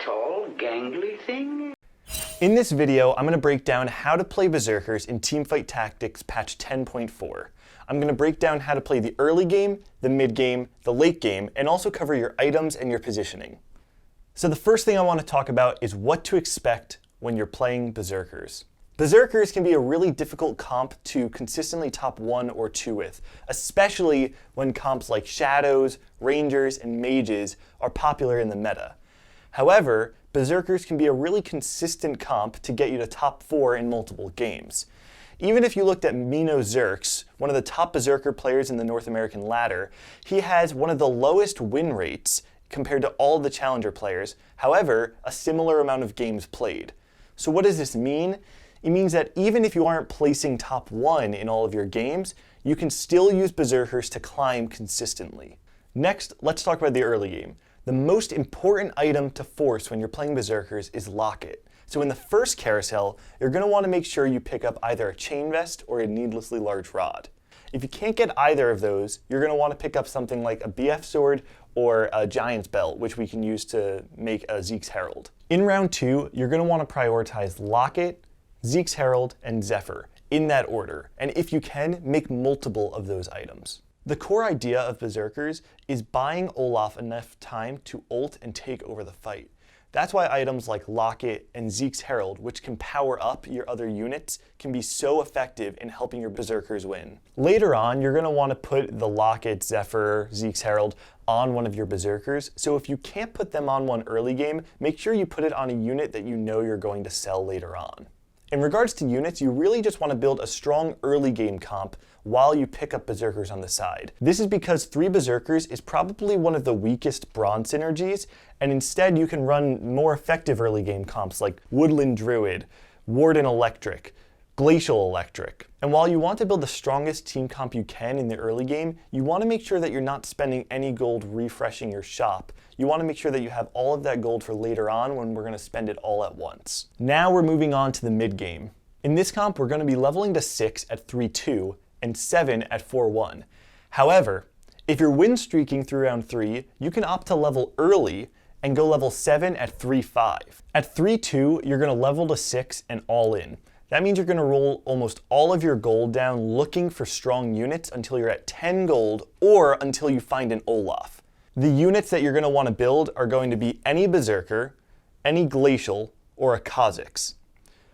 tall, gangly thing? In this video, I'm going to break down how to play Berserkers in Teamfight Tactics patch 10.4. I'm going to break down how to play the early game, the mid game, the late game, and also cover your items and your positioning. So the first thing I want to talk about is what to expect when you're playing Berserkers. Berserkers can be a really difficult comp to consistently top 1 or 2 with, especially when comps like Shadows, Rangers, and Mages are popular in the meta. However, Berserkers can be a really consistent comp to get you to top 4 in multiple games. Even if you looked at Mino Zerx, one of the top Berserker players in the North American ladder, he has one of the lowest win rates compared to all of the challenger players, however, a similar amount of games played. So what does this mean? It means that even if you aren't placing top 1 in all of your games, you can still use Berserkers to climb consistently. Next, let's talk about the early game. The most important item to force when you're playing Berserkers is Locket. So in the first Carousel, you're going to want to make sure you pick up either a Chain Vest or a needlessly large rod. If you can't get either of those, you're going to want to pick up something like a BF Sword or a Giant's Belt, which we can use to make a Zeke's Herald. In round 2, you're going to want to prioritize Locket, Zeke's Herald, and Zephyr in that order, and if you can, make multiple of those items. The core idea of Berserkers is buying Olaf enough time to ult and take over the fight. That's why items like Locket and Zeke's Herald, which can power up your other units, can be so effective in helping your Berserkers win. Later on, you're going to want to put the Locket, Zephyr, Zeke's Herald on one of your Berserkers, so if you can't put them on one early game, make sure you put it on a unit that you know you're going to sell later on. In regards to units, you really just want to build a strong early game comp while you pick up Berserkers on the side. This is because 3 Berserkers is probably one of the weakest bronze synergies, and instead you can run more effective early game comps like Woodland Druid, Warden Electric, Glacial Electric. And while you want to build the strongest team comp you can in the early game, you want to make sure that you're not spending any gold refreshing your shop. You want to make sure that you have all of that gold for later on when we're going to spend it all at once. Now we're moving on to the mid game. In this comp, we're going to be leveling to 6 at 3-2 and 7 at 4-1. However, if you're win streaking through round 3, you can opt to level early and go level 7 at 3-5. At 3-2, you're going to level to 6 and all in. That means you're going to roll almost all of your gold down looking for strong units until you're at 10 gold or until you find an Olaf. The units that you're going to want to build are going to be any Berserker, any Glacial, or a Kha'Zix.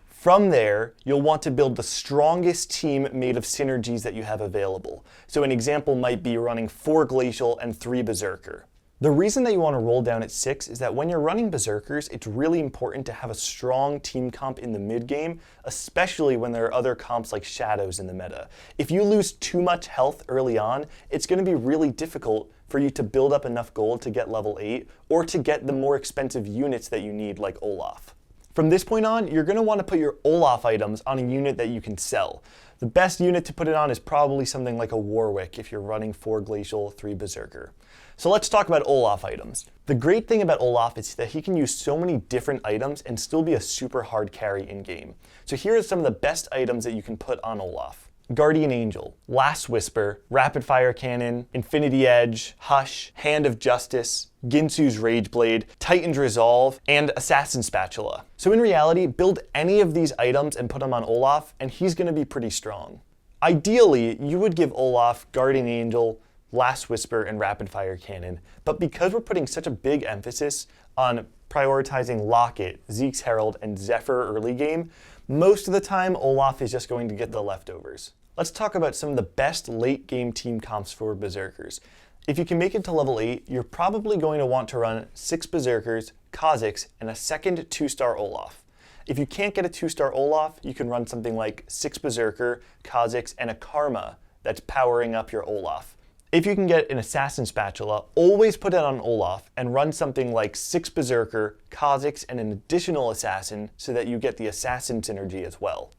From there, you'll want to build the strongest team made of synergies that you have available. So an example might be running 4 Glacial and 3 Berserker. The reason that you want to roll down at 6 is that when you're running Berserkers, it's really important to have a strong team comp in the mid game, especially when there are other comps like Shadows in the meta. If you lose too much health early on, it's going to be really difficult for you to build up enough gold to get level 8 or to get the more expensive units that you need like Olaf. From this point on, you're going to want to put your Olaf items on a unit that you can sell. The best unit to put it on is probably something like a Warwick if you're running 4 Glacial, 3 Berserker. So let's talk about Olaf items. The great thing about Olaf is that he can use so many different items and still be a super hard carry in game. So here are some of the best items that you can put on Olaf. Guardian Angel, Last Whisper, Rapid Fire Cannon, Infinity Edge, Hush, Hand of Justice, Ginsu's Rage Blade, Titan's Resolve, and Assassin Spatula. So in reality, build any of these items and put them on Olaf, and he's going to be pretty strong. Ideally, you would give Olaf Guardian Angel, Last Whisper, and Rapid Fire Cannon, but because we're putting such a big emphasis on prioritizing Locket, Zeke's Herald, and Zephyr early game, most of the time Olaf is just going to get the leftovers. Let's talk about some of the best late game team comps for Berserkers. If you can make it to level 8, you're probably going to want to run 6 Berserkers, Kha'Zix, and a second 2-star Olaf. If you can't get a 2-star Olaf, you can run something like 6 Berserker, Kha'Zix, and a Karma that's powering up your Olaf. If you can get an Assassin Spatula, always put it on Olaf and run something like 6 Berserker, Kha'Zix, and an additional Assassin so that you get the Assassin synergy as well.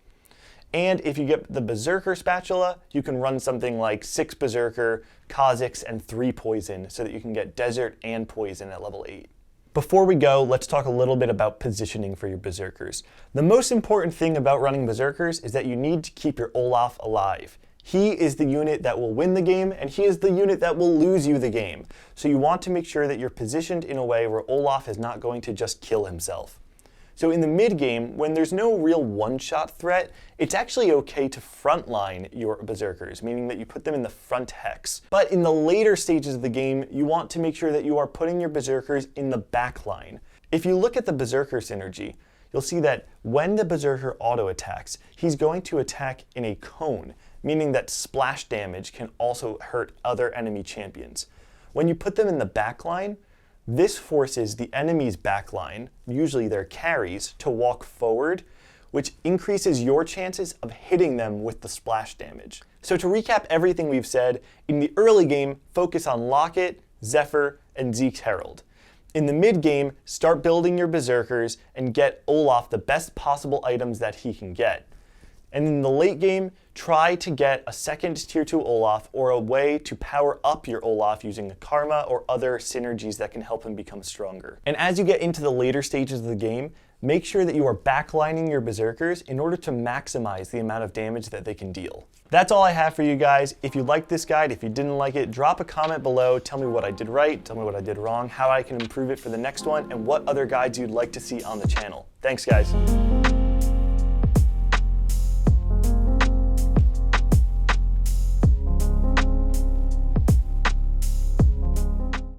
And if you get the Berserker Spatula, you can run something like 6 Berserker, Kha'Zix, and 3 Poison so that you can get Desert and Poison at level 8. Before we go, let's talk a little bit about positioning for your Berserkers. The most important thing about running Berserkers is that you need to keep your Olaf alive. He is the unit that will win the game, and he is the unit that will lose you the game. So you want to make sure that you're positioned in a way where Olaf is not going to just kill himself. So in the mid game, when there's no real one-shot threat, it's actually okay to frontline your Berserkers, meaning that you put them in the front hex. But in the later stages of the game, you want to make sure that you are putting your Berserkers in the back line. If you look at the Berserker synergy, you'll see that when the Berserker auto-attacks, he's going to attack in a cone, meaning that splash damage can also hurt other enemy champions. When you put them in the back line, this forces the enemy's backline, usually their carries, to walk forward, which increases your chances of hitting them with the splash damage. So to recap everything we've said, in the early game, focus on Locket, Zephyr, and Zeke's Herald. In the mid game, start building your Berserkers and get Olaf the best possible items that he can get. And in the late game, try to get a second tier 2 Olaf or a way to power up your Olaf using a karma or other synergies that can help him become stronger. And as you get into the later stages of the game, make sure that you are backlining your Berserkers in order to maximize the amount of damage that they can deal. That's all I have for you guys. If you liked this guide, if you didn't like it, drop a comment below, tell me what I did right, tell me what I did wrong, how I can improve it for the next one, and what other guides you'd like to see on the channel. Thanks guys.